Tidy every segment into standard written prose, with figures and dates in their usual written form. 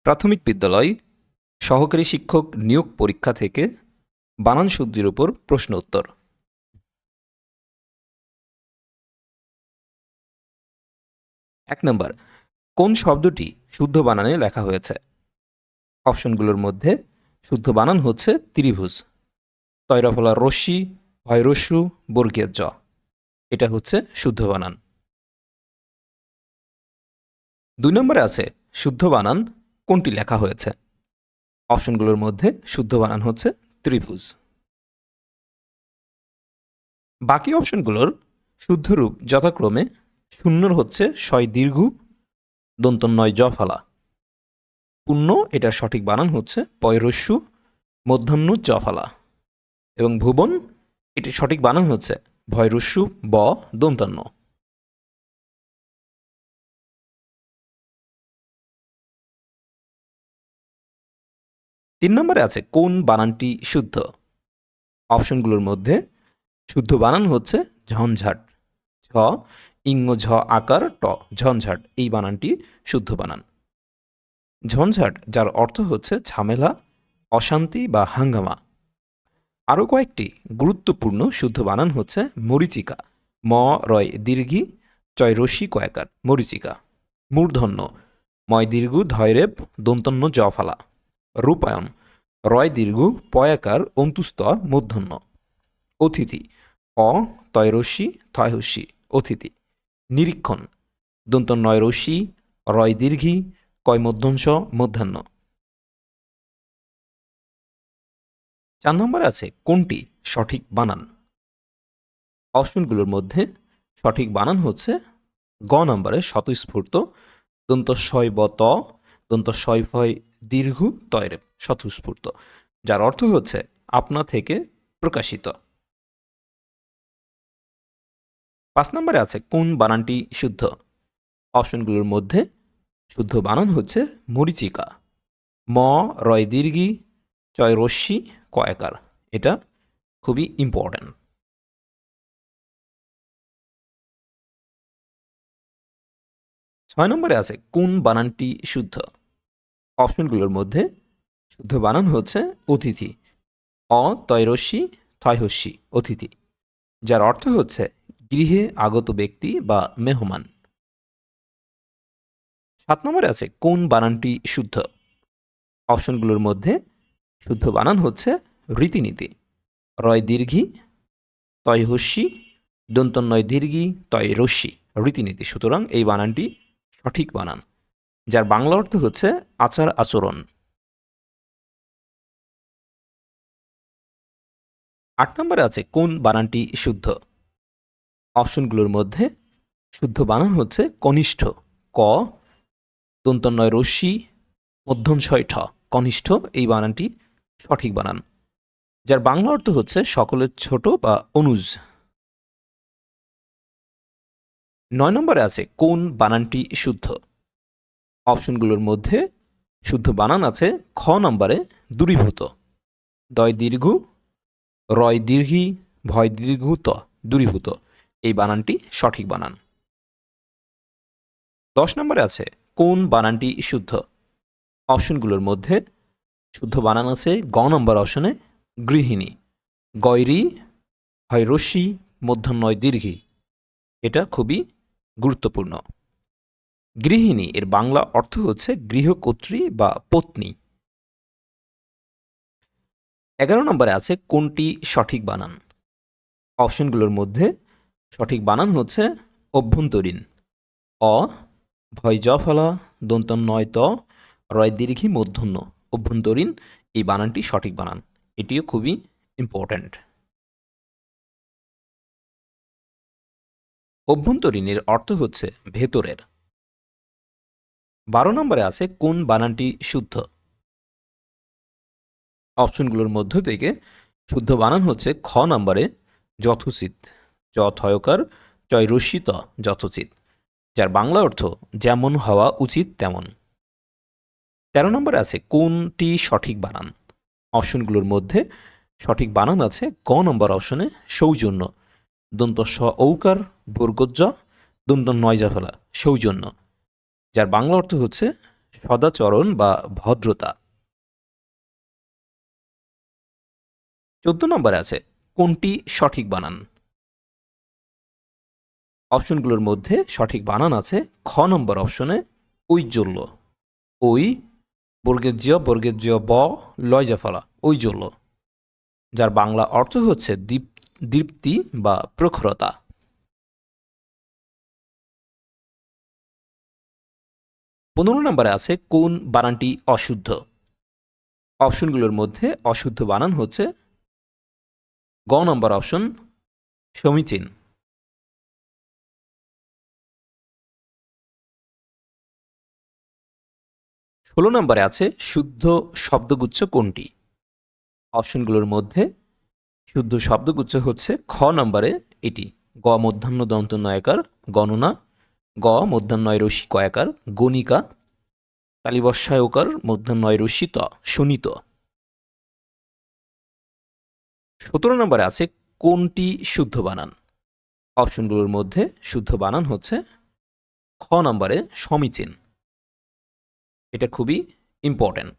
প্রাথমিক বিদ্যালয় সহকারী শিক্ষক নিয়োগ পরীক্ষা থেকে বানান শুদ্ধির উপর প্রশ্ন উত্তর। ১ নম্বর, কোন শব্দটি শুদ্ধ বানানে লেখা হয়েছে? অপশনগুলোর মধ্যে শুদ্ধ বানান হচ্ছে ত্রিভুজ, তৈরফলা রশ্মি, ভয়রস্যু, বর্গীয় জ। এটা হচ্ছে শুদ্ধ বানান। ২ নম্বরে আছে শুদ্ধ বানান কোনটি লেখা হয়েছে? অপশনগুলোর মধ্যে শুদ্ধ বানান হচ্ছে ত্রিভুজ। বাকি অপশনগুলোর শুদ্ধ রূপ যথাক্রমে শূন্যর হচ্ছে শয় দীর্ঘ, দন্ত নয় জ ফলা। পূর্ণ এটার সঠিক বানান হচ্ছে পয়রস্যু, মধ্যাহ্ন জ ফলা। এবং ভুবন এটির সঠিক বানান হচ্ছে ভয়রস্যু ব দন্তান্ন। ৩ নম্বরে আছে কোন বানানটি শুদ্ধ? অপশনগুলোর মধ্যে শুদ্ধ বানান হচ্ছে ঝঞ্ঝাট, ঝ ইংহ ঝ আকার ট, ঝঞ্ঝাট এই বানানটি শুদ্ধ বানান। ঝঞ্ঝাট যার অর্থ হচ্ছে ঝামেলা, অশান্তি বা হাঙ্গামা। আরও কয়েকটি গুরুত্বপূর্ণ শুদ্ধ বানান হচ্ছে মরিচিকা, ম রয় দীর্ঘি, চয় রশ্মি কয়াকার মরিচিকা। মূর্ধন্য, ময় দীর্ঘ ধয়রেব দন্তন্য জ ফালা। রূপায়ণ, রয় দীর্ঘ পয়াকার অন্তুস্ত মূর্ধন্য। অতিথি, অ তয়রস্যি থয়হস্যি অতিথি। নিরীক্ষণ, দন্ত নয় রশ্মি, রয় দীর্ঘি, কয় মধ্যংশ মধ্যাহ্ন। ৪ নম্বরে আছে কোনটি সঠিক বানান? অপশনগুলোর মধ্যে সঠিক বানান হচ্ছে গ নম্বরে স্বতঃস্ফূর্ত, দন্ত শয় ব ত, দন্ত শয় ফয় দীর্ঘ তয়রেব স্বতঃস্ফূর্ত, যার অর্থ হচ্ছে আপনা থেকে প্রকাশিত। ৫ নম্বরে আছে কোন বানানটি শুদ্ধ? অপশনগুলোর মধ্যে শুদ্ধ বানান হচ্ছে মরিচিকা, ম রয় দীর্ঘি, চয় রশ্মি কয়াকার। এটা খুবই ইম্পর্ট্যান্ট। ৬ নম্বরে আছে কোন বানানটি শুদ্ধ? অপশনগুলোর মধ্যে শুদ্ধ বানান হচ্ছে অতিথি, অ তয়রস্যি থয়হস্যি অতিথি, যার অর্থ হচ্ছে গৃহে আগত ব্যক্তি বা মেহমান। ৭ নম্বরে আছে কোন বানানটি শুদ্ধ? অপশনগুলোর মধ্যে শুদ্ধ বানান হচ্ছে রীতিনীতি, রয় দীর্ঘি তয়হস্যি দন্তন্বয় দীর্ঘি তয় রশ্মি রীতিনীতি। সুতরাং এই বানানটি সঠিক বানান, যার বাংলা অর্থ হচ্ছে আচার আচরণ। ৮ নম্বরে আছে কোন বানানটি শুদ্ধ? অপশনগুলোর মধ্যে শুদ্ধ বানান হচ্ছে কনিষ্ঠ, ক দন্তন্বয় রশ্মি মধ্যমশয় ঠ কনিষ্ঠ এই বানানটি সঠিক বানান, যার বাংলা অর্থ হচ্ছে সকলের ছোট বা অনুজ। ৯ নম্বরে আছে কোন বানানটি শুদ্ধ? অপশনগুলোর মধ্যে শুদ্ধ বানান আছে খ নম্বরে দূরীভূত, দয় দীর্ঘ, রয় দীর্ঘি, ভয় দীর্ঘ ত দূরীভূত এই বানানটি সঠিক বানান। ১০ নম্বরে আছে কোন বানানটি শুদ্ধ? অপশনগুলোর মধ্যে শুদ্ধ বানান আছে গ নম্বর অপশনে গৃহিণী, গয়রি হয় রশ্মি মধ্যাহ্নয় দীর্ঘি। এটা খুবই গুরুত্বপূর্ণ। গৃহিণী এর বাংলা অর্থ হচ্ছে গৃহকর্ত্রী বা পত্নী। ১১ নম্বরে আছে কোনটি সঠিক বানান? অপশনগুলোর মধ্যে সঠিক বানান হচ্ছে অভ্যন্তরীণ, অ ভয় জ ফলা দন্ত নয় ত রয় দীর্ঘি মূর্ধন্য অভ্যন্তরীণ এই বানানটি সঠিক বানান, এটিও খুবই ইম্পর্ট্যান্ট। অভ্যন্তরীণের অর্থ হচ্ছে ভেতরের। ১২ নম্বরে আছে কোন বানানটি শুদ্ধ? অপশনগুলোর মধ্য থেকে শুদ্ধ বানান হচ্ছে খ নম্বরে যথোচিত, য থয়কার চয় রশ্মি ত যথোচিত, যার বাংলা অর্থ যেমন হওয়া উচিত তেমন। ১৩ নম্বরে আছে কোনটি সঠিক বানান? অপশনগুলোর মধ্যে সঠিক বানান আছে গ নম্বর অপশনে সৌজন্য, দন্ত স ঔকার বর্গজ দন্ত নয় জা ফেলা সৌজন্য, যার বাংলা অর্থ হচ্ছে সদাচরণ বা ভদ্রতা। 14 নম্বরে আছে কোনটি সঠিক বানান? অপশনগুলোর মধ্যে সঠিক বানান আছে খ নম্বর অপশনে ঐজ্জ্বল্য। ওই বর্গের জ ব লয়জা ফলা ঐজ্জ্বল্য, যার বাংলা অর্থ হচ্ছে দীপ্তি বা প্রখরতা। 15 নম্বরে আছে কোন বানানটি অশুদ্ধ? অপশনগুলোর মধ্যে অশুদ্ধ বানান হচ্ছে গ নম্বর অপশন সমীচীন। 16 নম্বরে আছে শুদ্ধ শব্দগুচ্ছ কোনটি? অপশনগুলোর মধ্যে শুদ্ধ শব্দগুচ্ছ হচ্ছে খ নম্বরে এটি গ মধ্যাহ্ন দন্ত নয়াকার গণনা, গ মধ্যাহ্নয় রশ্মি কয়াকার গণিকা, তালিবস্যায়কার মধ্যাহ্নয় রশ্মি ত শোণিত। 17 নম্বরে আছে কোনটি শুদ্ধ বানান? অপশনগুলোর মধ্যে শুদ্ধ বানান হচ্ছে খ নম্বরে সমীচীন। এটা খুবই ইম্পর্টেন্ট।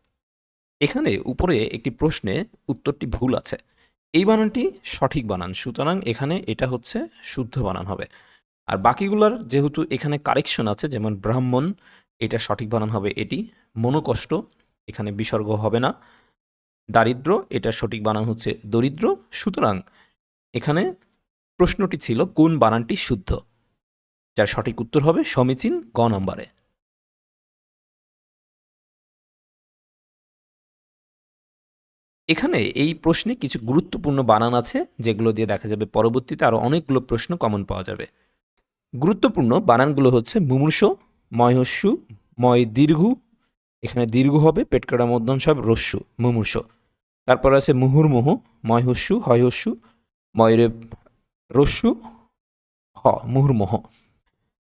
এখানে উপরে একটি প্রশ্নে উত্তরটি ভুল আছে, এই বানানটি সঠিক বানান, সুতরাং এখানে এটা হচ্ছে শুদ্ধ বানান হবে। আর বাকিগুলোর যেহেতু এখানে কারেকশন আছে, যেমন ব্রাহ্মণ এটা সঠিক বানান হবে এটি, মনোকষ্ট এখানে বিসর্গ হবে না, দারিদ্র এটা সঠিক বানান হচ্ছে দরিদ্র। সুতরাং এখানে প্রশ্নটি ছিল কোন বানানটি শুদ্ধ, যার সঠিক উত্তর হবে সমীচীন গ নম্বরে। এখানে এই প্রশ্নে কিছু গুরুত্বপূর্ণ বানান আছে যেগুলো দিয়ে দেখা যাবে পরবর্তীতে আরও অনেকগুলো প্রশ্ন কমন পাওয়া যাবে। গুরুত্বপূর্ণ বানানগুলো হচ্ছে মুমূর্ষ, ময়হস্যু, ময় দীর্ঘ, এখানে দীর্ঘ হবে পেটকাটা মধ্যাংশ হবে রস্যু মুমূর্ষ। তারপর আছে মুহুর্মুহ, ময়হস্যু হয়হস্যু ময়রে রস্যু হ মুহুর্মুহ।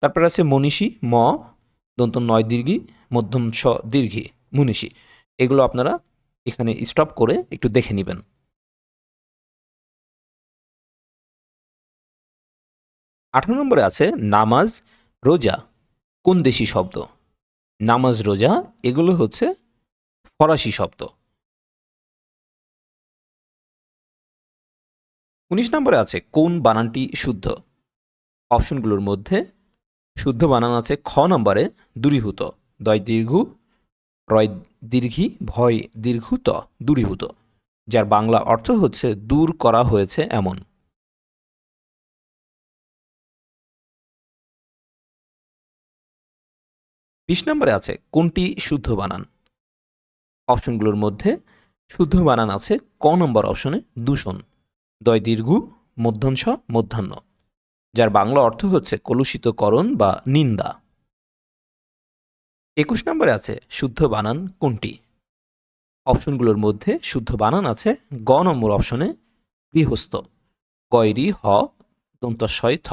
তারপর আছে মনীষী ম দন্ত নয় দীর্ঘি মধ্যম স দীর্ঘি মুনিষী। এগুলো আপনারা এখানে স্টপ করে একটু দেখে নেবেন। 18 নম্বরে আছে নামাজ, রোজা কোন দেশি শব্দ? নামাজ, রোজা এগুলো হচ্ছে ফরাসি শব্দ। 19 নম্বরে আছে কোন বানানটি শুদ্ধ? অপশনগুলোর মধ্যে শুদ্ধ বানান আছে খ নম্বরে দূরীভূত, দয় দীর্ঘ রয় দীর্ঘি ভয় দীর্ঘ ত দূরীভূত, যার বাংলা অর্থ হচ্ছে দূর করা হয়েছে এমন। 20 নম্বরে আছে কোনটি শুদ্ধ বানান? অপশনগুলোর মধ্যে শুদ্ধ বানান আছে ক নম্বর অপশনে দূষণ, দয় দীর্ঘ মধ্যাংশ মধ্যাহ্ন, যার বাংলা অর্থ হচ্ছে কলুষিতকরণ বা নিন্দা। 21 নম্বরে আছে শুদ্ধ বানান কোনটি? অপশনগুলোর মধ্যে শুদ্ধ বানান আছে গ নম্বর অপশনে গৃহস্থ, গয়রি হ দন্তস্বয় থ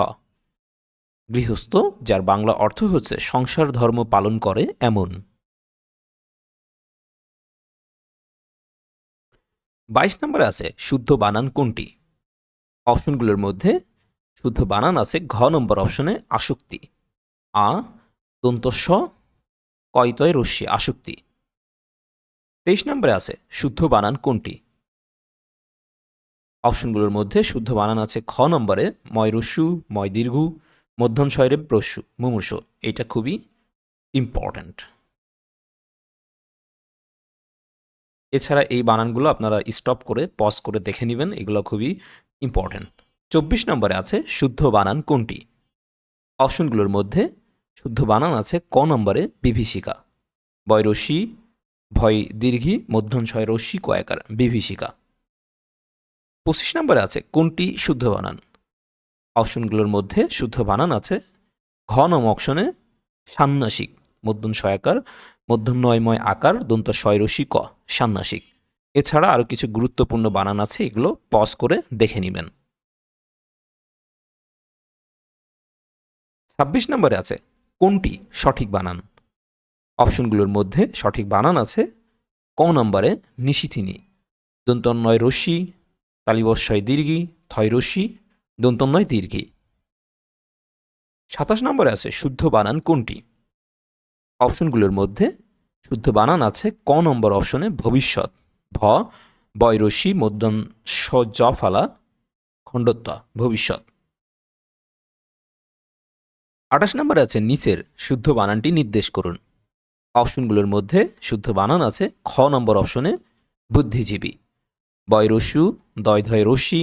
গৃহস্থ, যার বাংলা অর্থ হচ্ছে সংসার ধর্ম পালন করে এমন। 22 নম্বরে আছে শুদ্ধ বানান কোনটি? অপশনগুলোর মধ্যে শুদ্ধ বানান আছে ঘ নম্বর অপশনে আসক্তি, আ দন্তস্ব কয়তয় রস্যি আসক্তি। 23 নম্বরে আছে শুদ্ধ বানান কোনটি? অপশনগুলোর মধ্যে শুদ্ধ বানান আছে খ নম্বরে ময় রস্যু ময় দীর্ঘ মধ্যনশয়রে প্রস্যু মুমূর্ষ। এটা খুবই ইম্পর্ট্যান্ট। এছাড়া এই বানানগুলো আপনারা স্টপ করে পজ করে দেখে নেবেন, এগুলো খুবই ইম্পর্ট্যান্ট। 24 নম্বরে আছে শুদ্ধ বানান কোনটি? অপশনগুলোর মধ্যে শুদ্ধ বানান আছে ক নম্বরে বিভীষিকা, বয়রস্যি ভয় দীর্ঘি মধ্যনশয় রস্যি কয়াকার বিভীষিকা। 25 নম্বরে আছে কোনটি শুদ্ধ বানান? অপশনগুলোর মধ্যে শুদ্ধ বানান আছে ঘ নম অপশনে ষান্মাসিক মধ্যম সয়াকার মধ্যম নয়ময় আকার দন্ত শয়রসি ক ষান্মাসিক। এছাড়া আরও কিছু গুরুত্বপূর্ণ বানান আছে, এগুলো পজ করে দেখে নেবেন। 26 নম্বরে আছে কোনটি সঠিক বানান? অপশনগুলোর মধ্যে সঠিক বানান আছে ক নম্বরে নিশিথিনী দন্তন্নয় রশ্মি তালিবস্যয় দীর্ঘি থয় রশ্মি দন্তন্নয় দীর্ঘি। 27 নম্বরে আছে শুদ্ধ বানান কোনটি? অপশনগুলোর মধ্যে শুদ্ধ বানান আছে ক নম্বর অপশনে ভবিষ্যৎ। ভ বয়রসি মধ্যম স জ ফালা খণ্ডত্ব ভবিষ্যৎ। 28 নম্বরে আছে নিচের শুদ্ধ বানানটি নির্দেশ করুন। অপশনগুলোর মধ্যে শুদ্ধ বানান আছে খ নম্বর অপশনে বুদ্ধিজীবী। বয়রস্যু দয় ধয় রশ্মি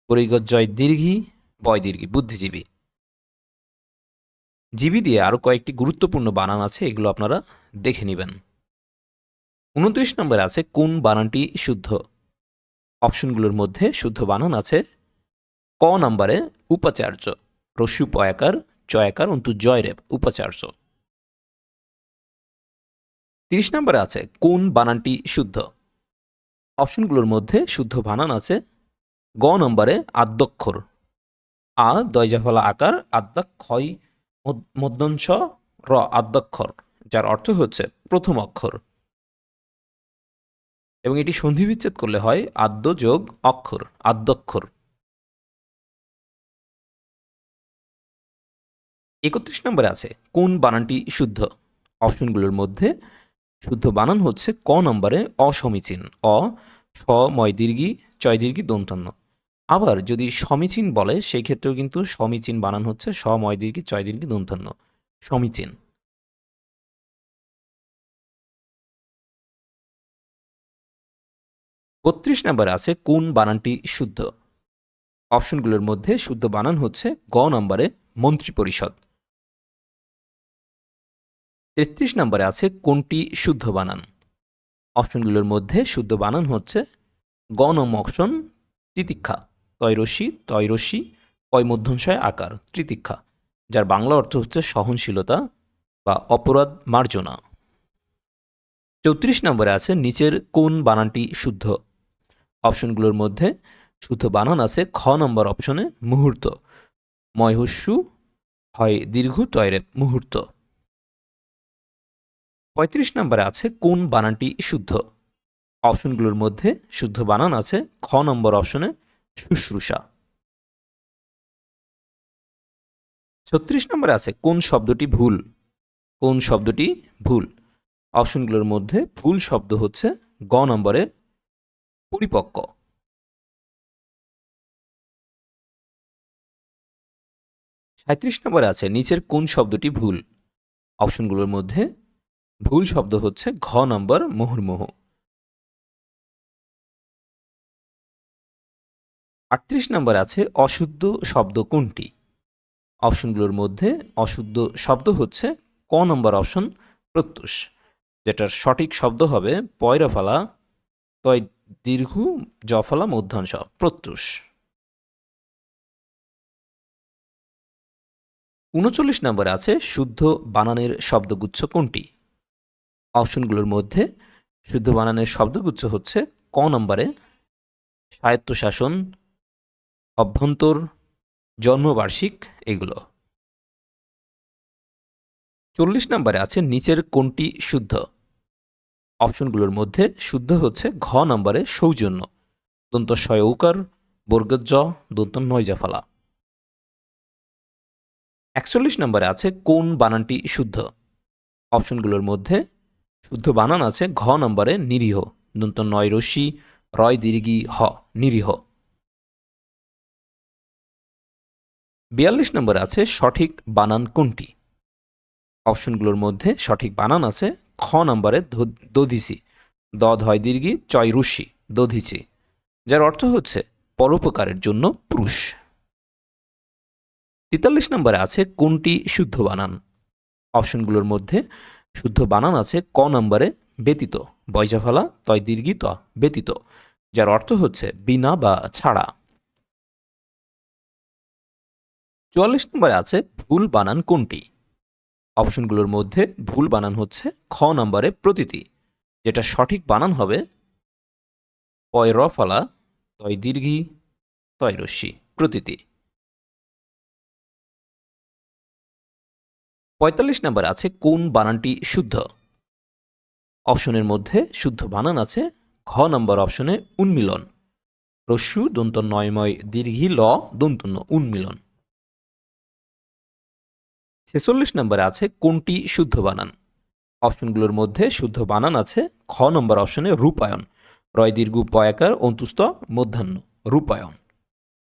পরিগজ্জয় দীর্ঘি বয় দীর্ঘি বুদ্ধিজীবী। জীবী দিয়ে আরও কয়েকটি গুরুত্বপূর্ণ বানান আছে, এগুলো আপনারা দেখে নেবেন। 29 নম্বরে আছে কোন বানানটি শুদ্ধ। অপশনগুলোর মধ্যে শুদ্ধ বানান আছে ক নম্বরে উপাচার্য রস্যু পয়াকার চয়াকার অন্তু জয়রেব উপাচার্য। 30 নম্বরে আছে কোন বানানটি শুদ্ধ। অপশনগুলোর মধ্যে শুদ্ধ বানান আছে গ নম্বরে আদ্যক্ষর আ দয়জাফলা আকার আদ্যাক্ষয় মধ্যঞ্চ র আদ্যক্ষর, যার অর্থ হচ্ছে প্রথম অক্ষর, এবং এটি সন্ধি বিচ্ছেদ করলে হয় আদ্য যোগ অক্ষর আদ্যক্ষর। 31 নম্বরে আছে কোন বানানটি শুদ্ধ। অপশনগুলোর মধ্যে শুদ্ধ বানান হচ্ছে ক নম্বরে অসমীচীন অ স ময় দীর্ঘি চয় দীর্ঘি দন্তন্য। আবার যদি সমীচীন বলে সেই ক্ষেত্রেও কিন্তু সমীচীন বানান হচ্ছে স ময় দীর্ঘি চয় দীর্ঘি দন্তন্য সমীচীন। 32 নম্বরে আছে কোন বানানটি শুদ্ধ। অপশনগুলোর মধ্যে শুদ্ধ বানান হচ্ছে গ নম্বরে মন্ত্রিপরিষদ। 33 নম্বরে আছে কোনটি শুদ্ধ বানান। অপশনগুলোর মধ্যে শুদ্ধ বানান হচ্ছে গ নম্বর অপশন তিতিক্ষা তৈরসী পয় মধ্যংশয় আকার তৃতীক্ষা, যার বাংলা অর্থ হচ্ছে সহনশীলতা বা অপরাধ মার্জনা। 34 নম্বরে আছে নিচের কোন বানানটি শুদ্ধ। অপশনগুলোর মধ্যে শুদ্ধ বানান আছে খ নম্বর অপশনে মুহূর্ত ময়হস্যু হয় দীর্ঘ তয়রে মুহূর্ত। 35 নম্বরে আছে কোন বানানটি শুদ্ধ। অপশনগুলোর মধ্যে শুদ্ধ বানান আছে খ নম্বর অপশনে শুশ্রূষা। 36 নম্বরে আছে কোন শব্দটি ভুল। কোন শব্দটি ভুল। অপশনগুলোর মধ্যে ভুল শব্দ হচ্ছে গ নম্বরে পরিপক্ক। 37 নম্বরে আছে নিচের কোন শব্দটি ভুল। অপশনগুলোর মধ্যে ভুল শব্দ হচ্ছে ঘ নম্বর মুহুর্মুহ। 38 নম্বরে আছে অশুদ্ধ শব্দ কোনটি। অপশনগুলোর মধ্যে অশুদ্ধ শব্দ হচ্ছে ক নম্বর অপশন প্রত্যুষ, যেটার সঠিক শব্দ হবে পয়রাফালা তয় দীর্ঘ জফলা মধ্যাংশ প্রত্যুষ। 39 নম্বরে আছে শুদ্ধ বানানের শব্দগুচ্ছ কোনটি। অপশনগুলোর মধ্যে শুদ্ধ বানানের শব্দগুচ্ছ হচ্ছে ক নম্বরে স্বায়ত্তশাসন অভ্যন্তর জন্মবার্ষিক এগুলো। 40 নম্বরে আছে নিচের কোনটি শুদ্ধ। অপশনগুলোর মধ্যে শুদ্ধ হচ্ছে ঘ নম্বরে সৌজন্য দন্ত শয়ৌকার বর্গজ দন্ত নয়জাফালা। 41 নম্বরে আছে কোন বানানটি শুদ্ধ। অপশনগুলোর মধ্যে শুদ্ধ বানান আছে ঘ নম্বরে নিরীহ দন্ত নয় রশ্মি রয় দীর্ঘি হ নিরীহ। 42 নম্বরে আছে সঠিক বানান কোনটি। অপশনগুলোর মধ্যে সঠিক বানান আছে খ নম্বরে দধিসি দ ধয় দীর্ঘি চয় রুষি দধিচি, যার অর্থ হচ্ছে পরোপকারের জন্য পুরুষ। 43 নম্বরে আছে কোনটি শুদ্ধ বানান। অপশনগুলোর মধ্যে শুদ্ধ বানান আছে ক নম্বরে ব্যতীত বয়জাফালা তয় দীর্ঘি ত ব্যতীত, যার অর্থ হচ্ছে বিনা বা ছাড়া। 44 নম্বরে আছে ভুল বানান কোনটি। অপশনগুলোর মধ্যে ভুল বানান হচ্ছে খ নম্বরে প্রতীতি, যেটা সঠিক বানান হবে পয় রফালা তয় দীর্ঘি তয় রশ্মি প্রতীতি। 45 নম্বরে আছে কোন বানানটি শুদ্ধ। অপশনের মধ্যে শুদ্ধ বানান আছে ঘ নম্বর অপশনে উন্মিলন রস্যু দন্ত নয়ময় দীর্ঘি ল দন্তন্য উন্মিলন। 46 নম্বরে আছে কোনটি শুদ্ধ বানান। অপশনগুলোর মধ্যে শুদ্ধ বানান আছে খ নম্বর অপশনে রূপায়ণ, রয় দীর্ঘ পয়াকার অন্তুস্থ মধ্যাহ্ন, রূপায়ণ।